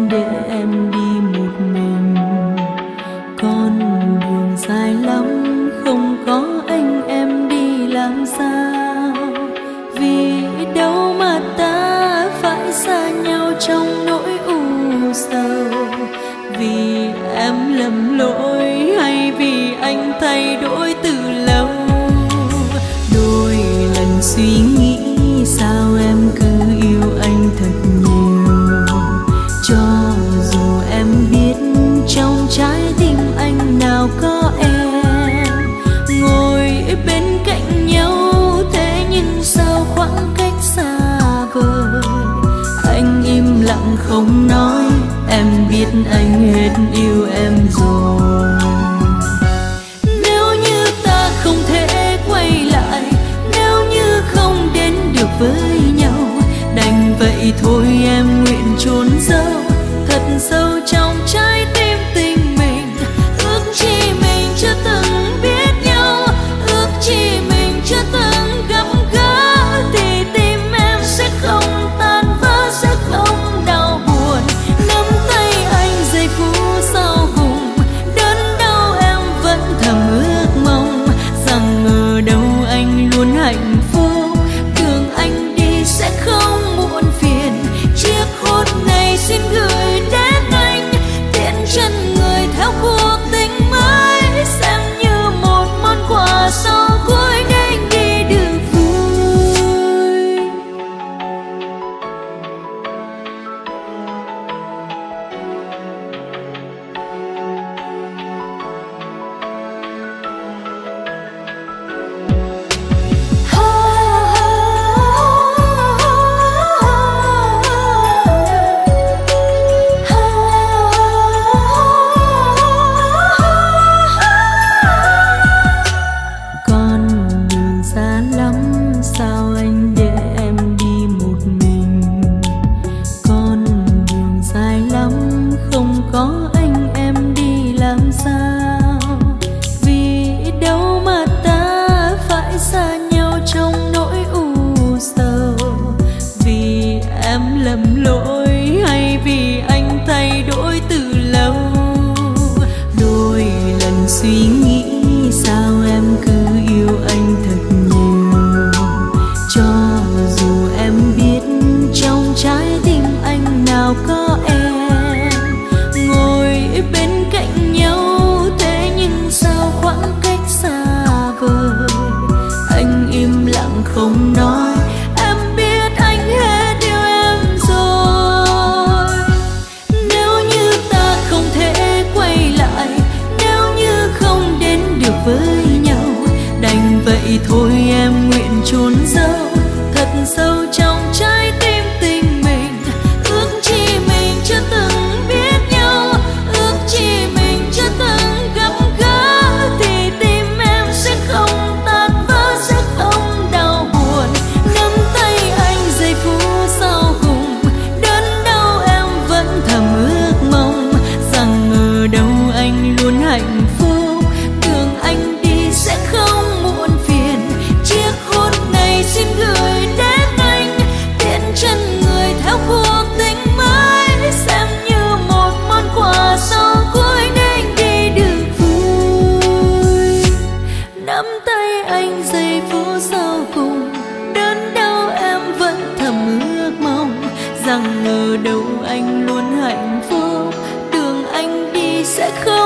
anh để em đi một mình. Con đường dài lắm, không có anh em đi làm sao? Vì đâu mà ta phải xa nhau trong nỗi u sầu? Vì em lầm lỗi hay vì anh thay đổi từ lâu? Đôi lần suy nghĩ sao em cứ yêu anh thật nhiều, cho dù em biết trong trái tim anh nào có em. Ngồi bên cạnh nhau thế nhưng sao khoảng cách xa vời? Anh im lặng không nói, em biết anh hết yêu em rồi. Nếu như ta không thể quay lại, nếu như không đến được với nhau, đành vậy thôi em nguyện chôn dấu thật sâu trong trái tim tình mình. Ước chi mình chưa từng biết nhau, ước chi mình chưa từng gặp gỡ, thì tim em sẽ không tan vỡ, sẽ không đau buồn. Nắm tay anh giây phút sau cùng, đớn đau em vẫn thầm ước mong rằng ở đâu anh luôn hạnh phúc, đường anh đi sẽ không muộn phiền. Chiếc hôn này xin gửi đến anh, tiễn chân người theo cuộc tình mới, xem như một món quà sau cuối để anh đi được vui. Con đường xa lắm, sao anh để em đi một mình? Con đường dài lắm, không có anh em đi làm sao? Vì đâu mà ta phải xa nhau trong nỗi u sầu? Vì em lầm lỗi hay vì anh thay đổi từ lâu? Đôi lần suy nghĩ sao em cứ yêu anh thật nhiều, cho dù em biết trong trái tim anh nào có em. Ngồi bên cạnh nhau thế nhưng sao khoảng cách xa vời? Anh im lặng không nói, em biết anh hết yêu em rồi. Nếu như ta không thể quay lại, nếu như không đến được với nhau, đành vậy thôi em nguyện chôn dấu thật sâu trong trái tim tình mình. Ước chi mình chưa từng biết nhau, ước chi mình chưa từng gặp gỡ, thì tim em sẽ không tan vỡ, sẽ không đau buồn. Nắm tay anh giây phút sau cùng, đớn đau em vẫn thầm ước mong rằng ở đâu anh luôn hạnh phúc, đường anh đi sẽ không muộn phiền. Chiếc hôn này xin gửi đến anh, tiễn chân người theo cuộc tình mới, xem như một món quà sau cuối để anh đi được vui. Nắm tay anh giây phút sau cùng, đớn đau em vẫn thầm ước mong rằng ở đâu anh luôn hạnh phúc, đường anh đi sẽ không